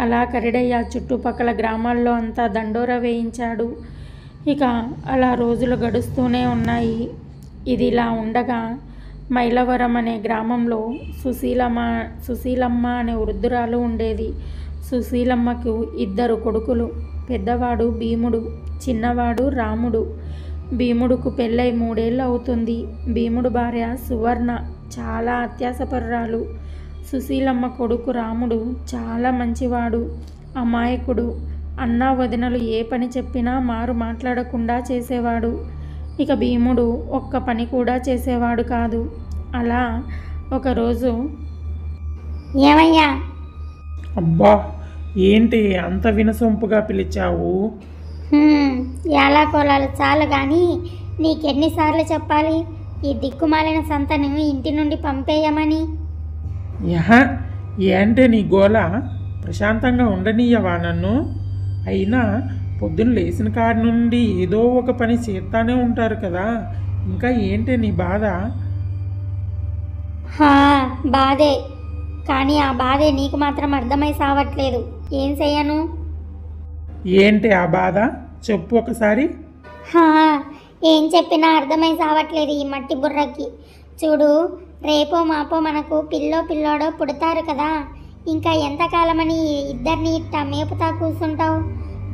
అలా కరిడయ్య చుట్టుపక్కల గ్రామాల్లో అంతా దండోరా వేయించాడు. ఇక అలా రోజులు గడుస్తూనే ఉన్నాయి. ఇది ఇలా ఉండగా మైలవరం అనే గ్రామంలో సుశీలమ్మ అనే వృద్ధురాలు ఉండేది. సుశీలమ్మకు 2 కొడుకులు. పెద్దవాడు భీముడు, చిన్నవాడు రాముడు. భీముడుకు పెళ్ళై 3 ఏళ్ళు అవుతుంది. భీముడు భార్య సువర్ణ చాలా అత్యాసపరురాలు. సుశీలమ్మ కొడుకు రాముడు చాలా మంచివాడు, అమాయకుడు. అన్నా వదినలు ఏ పని చెప్పినా మారు మాట్లాడకుండా చేసేవాడు. ఇక భీముడు ఒక్క పని కూడా చేసేవాడు కాదు. అలా ఒకరోజు, ఏమయ్యా? అబ్బా, ఏంటి అంత వినసొంపుగా పిలిచావు? యాలాకోలాలు చాలు కానీ నీకెన్నిసార్లు చెప్పాలి ఈ దిక్కుమాలిన సంతని ఇంటి నుండి పంపేయమని? ఏంటే నీ గోల? ప్రశాంతంగా ఉండనీయవా నన్ను? అయినా పొద్దున్న లేచిన కాడి నుండి ఏదో ఒక పని చేస్తానే ఉంటారు కదా, ఇంకా ఏంటి నీ బాధ? బాధే, కానీ ఆ బాధే నీకు మాత్రం అర్థమై సావట్లేదు. ఏం చెయ్యను? ఏంటి ఆ బాధ చెప్పు ఒకసారి. ఏం చెప్పినా అర్థమై సావట్లేదు ఈ మట్టి బుర్రకి. చూడు, రేపో మాపో మనకు పిల్లోడో పుడతారు కదా. ఇంకా ఎంతకాలమని ఇద్దరిని ఇట్ట మేపుతా కూర్చుంటావు?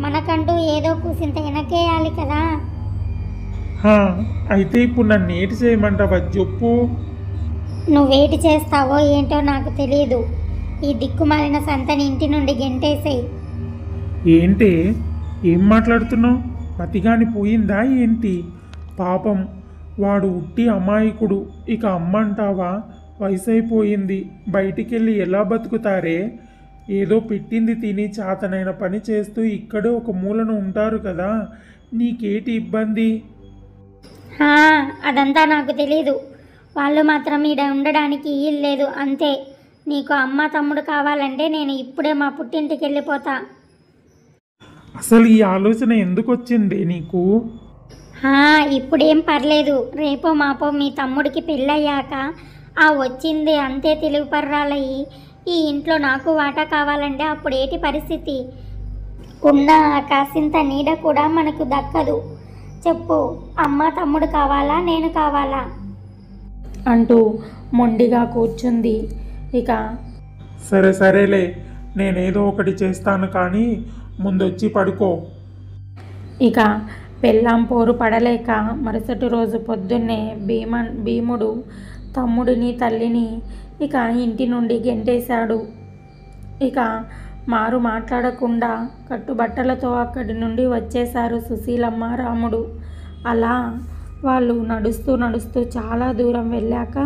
మనకంటూ ఏదో కూసింత వెనకేయాలి కదా. అయితే ఇప్పుడు నన్ను ఏటి చేయమంటావా చెప్పు? నువ్వేటి చేస్తావో ఏంటో నాకు తెలియదు. ఈ దిక్కుమాలిన సంతని ఇంటి నుండి గెంటేసేయి. ఏంటి ఏం మాట్లాడుతున్నావు? మతిగాని పోయిందా ఏంటి? పాపం వాడు ఉట్టి అమాయకుడు. ఇక అమ్మ అంటావా? వయసు అయిపోయింది, బయటికెళ్ళి ఎలా బతుకుతారే? ఏదో పెట్టింది తిని చాతనైన పని చేస్తూ ఇక్కడే ఒక మూలను ఉంటారు కదా, నీకేటి ఇబ్బంది? అదంతా నాకు తెలీదు. వాళ్ళు మాత్రం ఈడ ఉండడానికి లేదు అంతే. నీకు అమ్మ తమ్ముడు కావాలంటే నేను ఇప్పుడే మా పుట్టింటికి వెళ్ళిపోతా. అసలు ఈ ఆలోచన ఎందుకు వచ్చింది నీకు? ఇప్పుడేం పర్లేదు. రేపో మాపో మీ తమ్ముడికి పెళ్ళయ్యాక ఆ వచ్చింది అంతే తెలివిపర్రాలయ్యి ఈ ఇంట్లో నాకు వాటా కావాలంటే అప్పుడేటి పరిస్థితి? ఉన్న కాసింత నీడ కూడా మనకు దక్కదు. చెప్పు, అమ్మ తమ్ముడు కావాలా, నేను కావాలా అంటూ మొండిగా కూర్చుంది. ఇక సరేలే, నేనేదో ఒకటి చేస్తాను కానీ ముందొచ్చి పడుకో. ఇక పెళ్ళాం పోరు పడలేక మరుసటి రోజు పొద్దున్నే భీముడు తమ్ముడిని తల్లిని ఇక ఇంటి నుండి గెంటేశాడు. ఇక మారు మాట్లాడకుండా కట్టుబట్టలతో అక్కడి నుండి వచ్చేశారు సుశీలమ్మ రాముడు. అలా వాళ్ళు నడుస్తూ చాలా దూరం వెళ్ళాక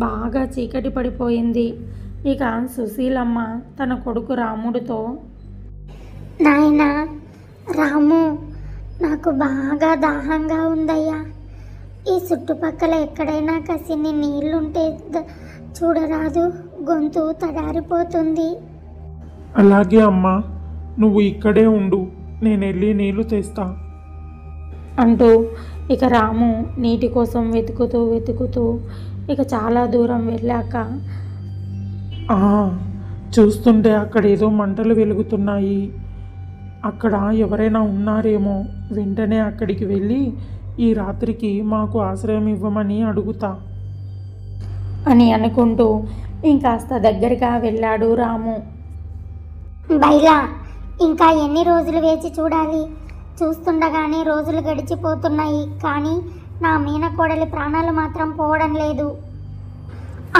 బాగా చీకటి పడిపోయింది. ఇక సుశీలమ్మ తన కొడుకు రాముడితో, నాయనా రాము, నాకు బాగా దాహంగా ఉందయ్యా. ఈ చుట్టుపక్కల ఎక్కడైనా కసిన్ని నీళ్లుంటే చూడరాదు, గొంతు తడారిపోతుంది. అలాగే అమ్మా, నువ్వు ఇక్కడే ఉండు, నేను వెళ్ళి నీళ్లు తెస్తా అంటూ ఇక రాము నీటి కోసం వెతుకుతూ ఇక చాలా దూరం వెళ్ళాక చూస్తుంటే అక్కడ ఏదో మంటలు వెలుగుతున్నాయి, అక్కడ ఎవరైనా ఉన్నారేమో, వెంటనే అక్కడికి వెళ్ళి ఈ రాత్రికి మాకు ఆశ్రయం ఇవ్వమని అడుగుతా అని అనుకుంటూ ఇంకాస్త దగ్గరగా వెళ్ళాడు రాము. బైలా, ఇంకా ఎన్ని రోజులు వేచి చూడాలి? చూస్తుండగానే రోజులు గడిచిపోతున్నాయి, కానీ నా మీనకోడలి ప్రాణాలు మాత్రం పోవడం లేదు.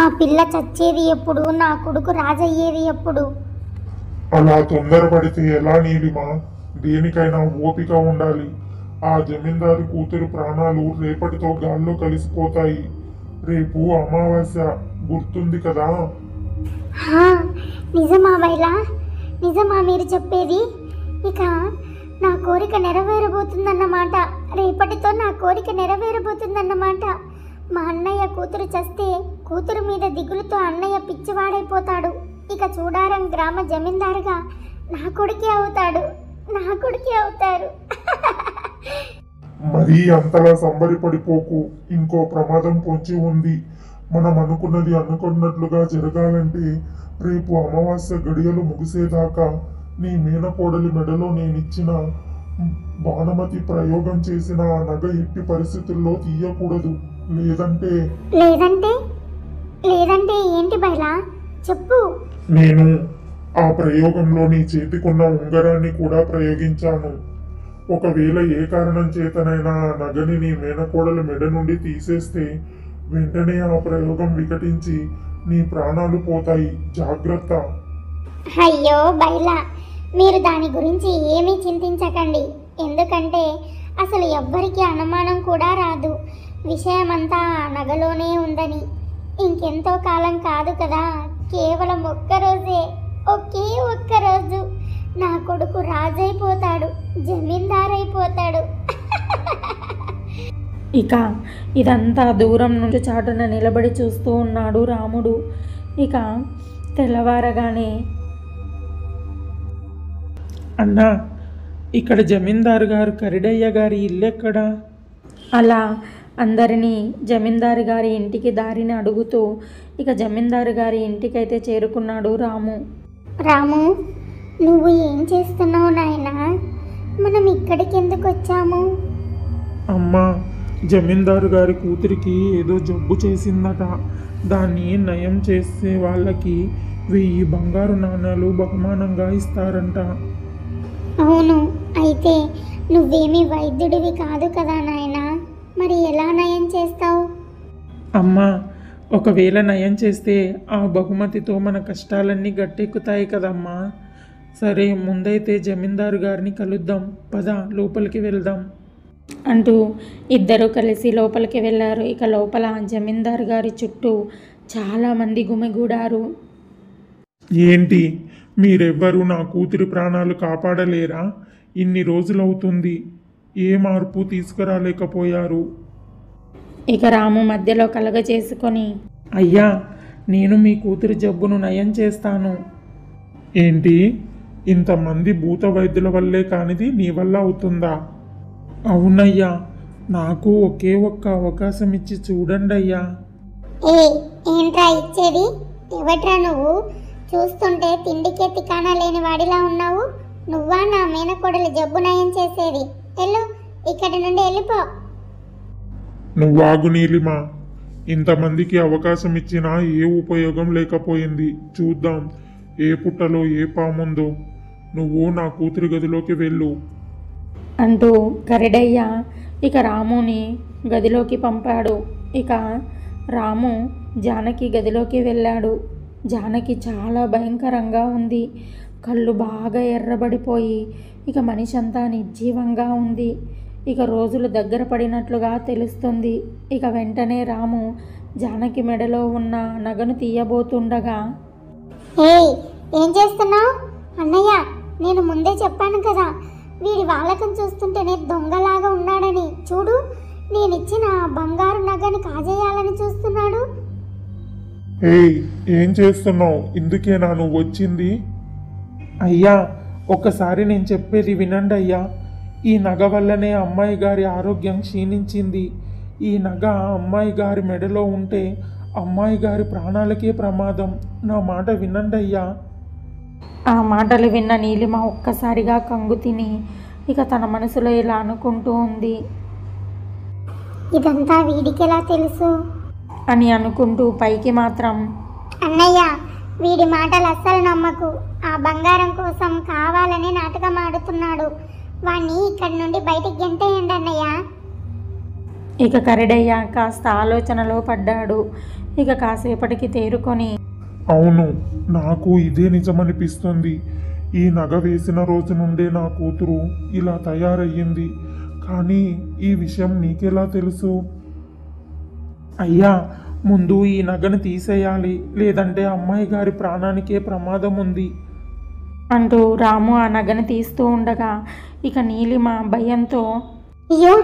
ఆ పిల్ల చచ్చేది ఎప్పుడు? నా కొడుకు రాజయ్యేది ఎప్పుడు? అలా తొందరపడితే ఎలా నీలిమా? దేనికైనా ఓపిక ఉండాలి. ఆ జమీందారు కూతురు ప్రాణాలు రేపటితో గాల్లో కలిసిపోతాయి. రేపు అమావాస్య, గుర్తుంది కదా? నిజమా బైలా? నిజమా మీరు చెప్పేది? ఇక నా కోరిక నెరవేరబోతుందన్నమాట. రేపటితో నా కోరిక నెరవేరబోతుందన్నమాట. మా అన్నయ్య కూతురు చస్తే కూతురు మీద దిగులుతో అన్నయ్య పిచ్చివాడైపోతాడు. ఇక చూడారం గ్రామ జమీందారుగా నా కొడుకే అవుతాడు, నా కొడుకే అవుతారు. మరీ అంతలా సంబరపడిపోకు, ఇంకో ప్రమాదం పొంచి ఉంది. మనం అనుకున్నది అనుకున్నట్లుగా జరగాలంటే రేపు అమావాస్య గడియలు ముగిసేదాకా నీ మేనకోడలి మెడలో నేనిచ్చిన బాణమతి ప్రయోగం చేసిన ఆ నగ ఎట్టి పరిస్థితుల్లో తీయకూడదు. లేదంటే లేదంటే లేదంటే ఏంటి బైలా, చెప్పు. నేను ఆ ప్రయోగంలో నీ చేతికున్న ఉంగరాన్ని కూడా ప్రయోగించాను. ఒకవేళ ఏ కారణం చేతనైనా ఆ నగని నీ మేనకోడల మెడ నుండి తీసేస్తే వెంటనే ఆ ప్రయోగం వికటించి నీ ప్రాణాలు పోతాయి. జాగ్రత్త. అయ్యో బైలా, మీరు దాని గురించి ఏమీ చింతించకండి. ఎందుకంటే అసలు ఎవ్వరికీ అనుమానం కూడా రాదు విషయమంతా ఆ నగలోనే ఉందని. ఇంకెంతో కాలం కాదు కదా, కేవలం ఒక్కరోజే, ఒకే ఒక్కరోజు నా కొడుకు రాజైపోతాడు, జమీందారైపోతాడు. ఇక ఇదంతా దూరం నుండి చాటున నిలబడి చూస్తూ ఉన్నాడు రాముడు. ఇక తెల్లవారగానే, అన్నా, ఇక్కడ జమీందారు గారు కరిడయ్య గారి ఇల్లెక్కడా? అలా అందరినీ జమీందారు గారి ఇంటికి దారిని అడుగుతూ ఇక జమీందారు గారి ఇంటికైతే చేరుకున్నాడు రాము. రాము, నువ్వు ఏం చేస్తున్నావు నాయనా? మనం ఇక్కడికి ఎందుకు వచ్చాము? అమ్మా, జమీందారు గారి కూతురికి ఏదో జబ్బు చేసిందట. దాన్ని నయం చేసే వాళ్ళకి 1000 బంగారు నాణాలు బహుమానంగా ఇస్తారంట. అవును, అయితే నువ్వేమీ వైద్యుడివి కాదు కదా నాయనా, మరి ఎలా నయం చేస్తావు? అమ్మా, ఒకవేళ నయం చేస్తే ఆ బహుమతితో మన కష్టాలన్నీ గట్టెక్కుతాయి కదమ్మా. సరే, ముందైతే జమీందారు గారిని కలుద్దాం. పద, లోపలికి వెళ్దాం అంటూ ఇద్దరు కలిసి లోపలికి వెళ్ళారు. ఇక లోపల జమీందారు గారి చుట్టూ చాలామంది గుమిగూడారు. ఏంటి, మీరెవ్వరూ నా కూతురి ప్రాణాలు కాపాడలేరా? ఇన్ని రోజులవుతుంది, ఏ మార్పు తీసుకురాలేకపోయారు? ఇక రాము మధ్యలో కలగ చేసుకొని, అయ్యా, నేను మీ కూతురి జబ్బును నయం చేస్తాను. ఏంటి, ఇంతమంది భూత వైద్యుల వల్లే కానిది నీ వల్ల అవుతుందా? అవునయ్యా, నాకు ఒకే ఒక్క అవకాశం ఇచ్చి చూడండి అయ్యా. ఏంట్రా ఇచ్చేది? ఎవట్రా నువ్వు? చూస్తుంటే తిండికే తికానా లేని వాడిలా ఉన్నావు. నువ్వా నా మేనకోడలి జబ్బు నయం చేసేది? వెళ్ళు, ఇక్కడి నుండి వెళ్ళిపో. నువ్వాగు నీలిమా, ఇంతమందికి అవకాశం ఇచ్చినా ఏ ఉపయోగం లేకపోయింది. చూద్దాం ఏ పుట్టలో ఏ పాముందో. నువ్వు నా కూతురి గదిలోకి వెళ్ళు అంటూ కరిడయ్య ఇక రాముని గదిలోకి పంపాడు. ఇక రాము జానకి గదిలోకి వెళ్ళాడు. జానకి చాలా భయంకరంగా ఉంది. కళ్ళు బాగా ఎర్రబడిపోయి ఇక మనిషి అంతా నిర్జీవంగా ఉంది. ఇక రోజులు దగ్గర పడినట్లుగా తెలుస్తుంది. ఇక వెంటనే రాము జానకి మెడలో ఉన్న నగను తీయబోతుండగా, ఏం చేస్తున్నావు అన్నయ్య? నేను ముందే చెప్పాను కదా, వీడి వాళ్ళకం చూస్తుంటేనే దొంగలాగా ఉన్నాడని. చూడు, నేనిచ్చిన బంగారు నగని కాజేయాలని చూస్తున్నాడు. ఏం చేస్తున్నావు? ఇందుకేనా నువ్వు వచ్చింది? అయ్యా, ఒక్కసారి నేను చెప్పేది వినండి అయ్యా. ఈ నగ వల్లనే అమ్మాయి గారి ఆరోగ్యం క్షీణించింది. ఈ నగ అమ్మాయి గారి మెడలో ఉంటే అమ్మాయి గారి ప్రాణాలకే ప్రమాదం. నా మాట వినండి అయ్యా. ఆ మాటలు విన్న నీలిమ ఒక్కసారిగా కంగు తిని ఇక తన మనసులో ఇలా అనుకుంటూ ఉంది. ఇదంతా వీడికెలా తెలుసు అని అనుకుంటూ పైకి మాత్రం, అన్నయ్య, వీడి మాటలు అస్సలు నమ్మకు. ఆ బంగారం కోసం కావాలని నాటకం ఆడుతున్నాడు. వాణ్ణి ఇక్కడి నుండి బయటికి గెంటేయండి అన్నయ్య. ఇక కరిడయ్య కాస్త ఆలోచనలో పడ్డాడు. ఇక కాసేపటికి తేరుకొని, అవును, నాకు ఇదే నిజమనిపిస్తుంది. ఈ నగ వేసిన రోజు నుండే నా కూతురు ఇలా తయారయ్యింది. కానీ ఈ విషయం నీకెలా తెలుసు? అయ్యా, ముందు ఈ నగను తీసేయాలి, లేదంటే అమ్మాయి గారి ప్రాణానికే ప్రమాదం ఉంది అంటూ రాము ఆ నగను తీస్తూ ఉండగా ఇక నీలిమ భయంతో, అయ్యో,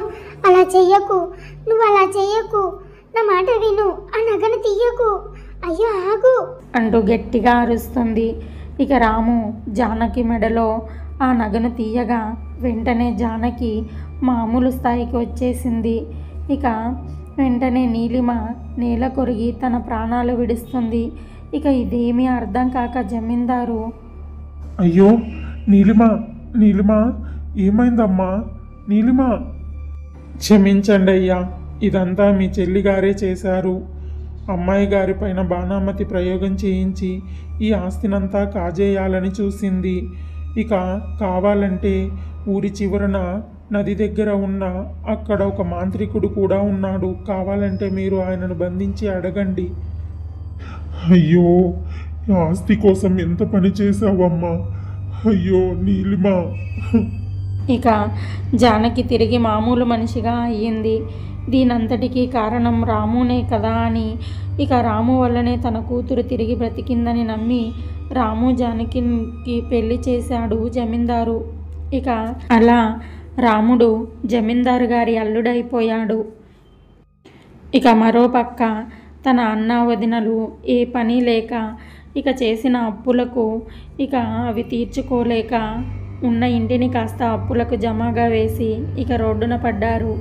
అలా చెయ్యకు, నువ్వు అలా చెయ్యకు, నా మాట విను, ఆ నగను తీయకు, అయ్యో ఆగు అంటూ గట్టిగా అరుస్తుంది. ఇక రాము జానకి మెడలో ఆ నగను తీయగా వెంటనే జానకి మామూలు స్థాయికి వచ్చేసింది. ఇక వెంటనే నీలిమ నేల కొరిగి తన ప్రాణాలు విడుస్తుంది. ఇక ఇదేమీ అర్థం కాక జమీందారు, అయ్యో నీలిమ ఏమైందమ్మా? నీలిమ, క్షమించండి అయ్యా, ఇదంతా మీ చెల్లిగారే చేశారు. అమ్మాయి గారి పైన బాణామతి ప్రయోగం చేయించి ఈ ఆస్తినంతా కాజేయాలని చూసింది. ఇక కావాలంటే ఊరి చివరన నది దగ్గర ఉన్న అక్కడ ఒక మాంత్రికుడు కూడా ఉన్నాడు. కావాలంటే మీరు ఆయనను బంధించి అడగండి. అయ్యో, ఈ ఆస్తి కోసం ఎంత పని చేశావమ్మా? అయ్యో నీలిమ. ఇక జానకి తిరిగి మామూలు మనిషిగా అయ్యింది. దీనంతటికీ కారణం రామునే కదా అని, ఇక రాము వల్లనే తన కూతురు తిరిగి బ్రతికిందని నమ్మి రాము జానకి పెళ్లి చేశాడు జమీందారు. ఇక అలా రాముడు జమీందారు గారి అల్లుడైపోయాడు. ఇక మరోపక్క తన అన్న వదినలు ఏ పని లేక ఇక చేసిన అప్పులకు ఇక అవి తీర్చుకోలేక ఉన్న ఇంటిని కాస్త అప్పులకు జమాగా వేసి ఇక రోడ్డున పడ్డారు.